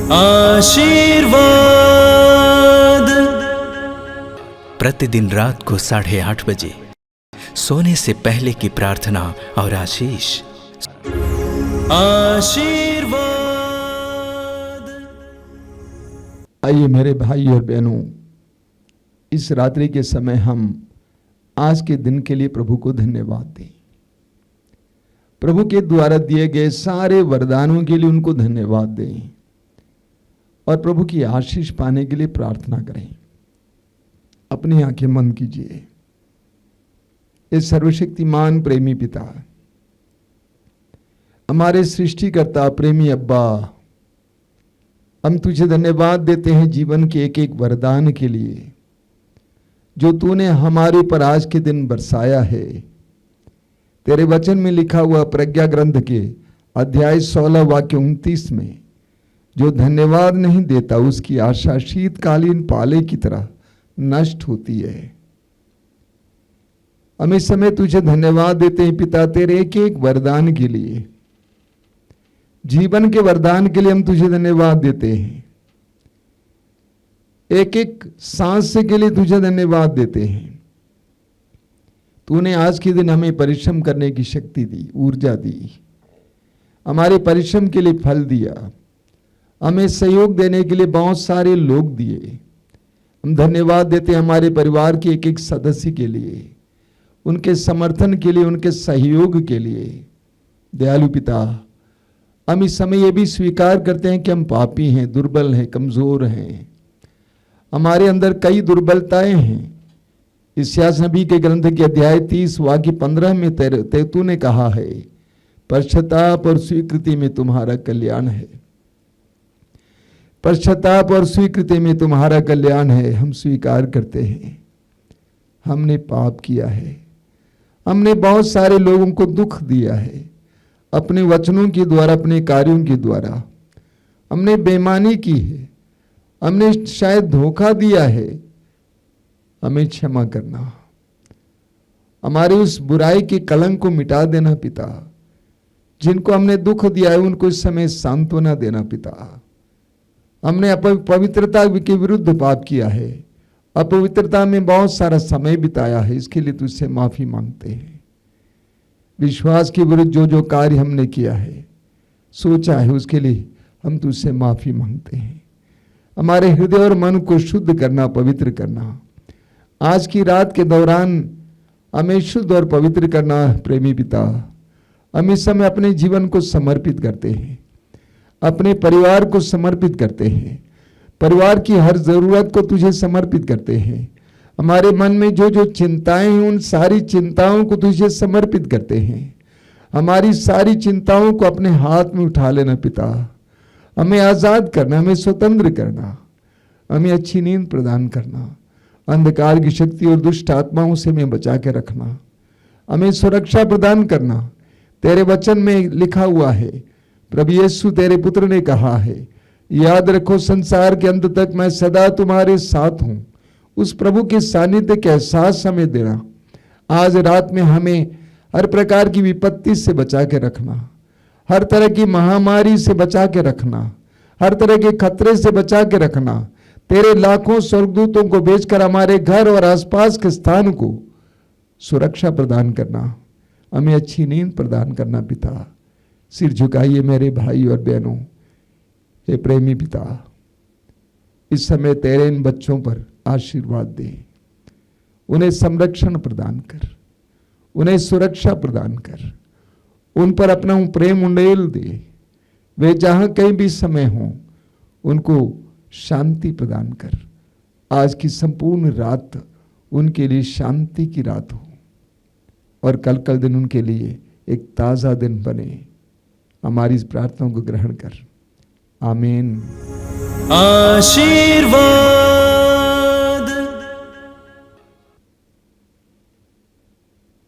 आशीर्वाद। प्रतिदिन रात को 8:30 बजे सोने से पहले की प्रार्थना और आशीष। आशीर्वाद। आइए मेरे भाई और बहनों, इस रात्रि के समय हम आज के दिन के लिए प्रभु को धन्यवाद दें। प्रभु के द्वारा दिए गए सारे वरदानों के लिए उनको धन्यवाद दें और प्रभु की आशीष पाने के लिए प्रार्थना करें। अपनी आंखें बंद कीजिए। इस सर्वशक्तिमान प्रेमी पिता, हमारे सृष्टिकर्ता, प्रेमी अब्बा, हम तुझे धन्यवाद देते हैं जीवन के एक एक वरदान के लिए जो तूने हमारे ऊपर आज के दिन बरसाया है। तेरे वचन में लिखा हुआ प्रज्ञा ग्रंथ के अध्याय 16 वाक्य 29 में, जो धन्यवाद नहीं देता उसकी आशा शीतकालीन पाले की तरह नष्ट होती है। हम इस समय तुझे धन्यवाद देते हैं पिता, तेरे एक एक वरदान के लिए, जीवन के वरदान के लिए हम तुझे धन्यवाद देते हैं। एक एक सांस के लिए तुझे धन्यवाद देते हैं। तूने आज के दिन हमें परिश्रम करने की शक्ति दी, ऊर्जा दी, हमारे परिश्रम के लिए फल दिया, हमें सहयोग देने के लिए बहुत सारे लोग दिए। हम धन्यवाद देते हैं हमारे परिवार के एक एक सदस्य के लिए, उनके समर्थन के लिए, उनके सहयोग के लिए। दयालु पिता, हम इस समय ये भी स्वीकार करते हैं कि हम पापी हैं, दुर्बल हैं, कमजोर हैं, हमारे अंदर कई दुर्बलताएं हैं। इस्यास नबी के ग्रंथ के अध्याय 30 वाक्य 15 में तूने कहा है, पश्चाताप और स्वीकृति में तुम्हारा कल्याण है। पश्चाताप और स्वीकृति में तुम्हारा कल्याण है। हम स्वीकार करते हैं हमने पाप किया है, हमने बहुत सारे लोगों को दुख दिया है, अपने वचनों के द्वारा, अपने कार्यों के द्वारा हमने बेईमानी की है, हमने शायद धोखा दिया है। हमें क्षमा करना, हमारी उस बुराई के कलंक को मिटा देना पिता। जिनको हमने दुख दिया है उनको इस समय सांत्वना देना पिता। हमने अपवित्रता के विरुद्ध पाप किया है, अपवित्रता में बहुत सारा समय बिताया है, इसके लिए तुझसे माफी मांगते हैं। विश्वास के विरुद्ध जो जो कार्य हमने किया है, सोचा है, उसके लिए हम तुझसे माफी मांगते हैं। हमारे हृदय और मन को शुद्ध करना, पवित्र करना। आज की रात के दौरान हमें शुद्ध और पवित्र करना प्रेमी पिता। हम इस समय अपने जीवन को समर्पित करते हैं, अपने परिवार को समर्पित करते हैं, परिवार की हर जरूरत को तुझे समर्पित करते हैं। हमारे मन में जो जो चिंताएं हैं उन सारी चिंताओं को तुझे समर्पित करते हैं। हमारी सारी चिंताओं को अपने हाथ में उठा लेना पिता। हमें आजाद करना, हमें स्वतंत्र करना, हमें अच्छी नींद प्रदान करना, अंधकार की शक्ति और दुष्ट आत्माओं से हमें बचा के रखना, हमें सुरक्षा प्रदान करना। तेरे वचन में लिखा हुआ है, प्रभु यीशु तेरे पुत्र ने कहा है, याद रखो संसार के अंत तक मैं सदा तुम्हारे साथ हूं। उस प्रभु के सानिध्य के एहसास हमें देना। आज रात में हमें हर प्रकार की विपत्ति से बचा के रखना, हर तरह की महामारी से बचा के रखना, हर तरह के खतरे से बचा के रखना। तेरे लाखों स्वर्गदूतों को भेजकर हमारे घर और आसपास के स्थान को सुरक्षा प्रदान करना, हमें अच्छी नींद प्रदान करना पिता। सिर झुकाइए मेरे भाई और बहनों। हे प्रेमी पिता, इस समय तेरे इन बच्चों पर आशीर्वाद दे, उन्हें संरक्षण प्रदान कर, उन्हें सुरक्षा प्रदान कर, उन पर अपना प्रेम उंडेल दे। वे जहां कहीं भी समय हों उनको शांति प्रदान कर। आज की संपूर्ण रात उनके लिए शांति की रात हो और कल दिन उनके लिए एक ताज़ा दिन बने। हमारी इस प्रार्थना को ग्रहण कर। आमीन। आशीर्वाद।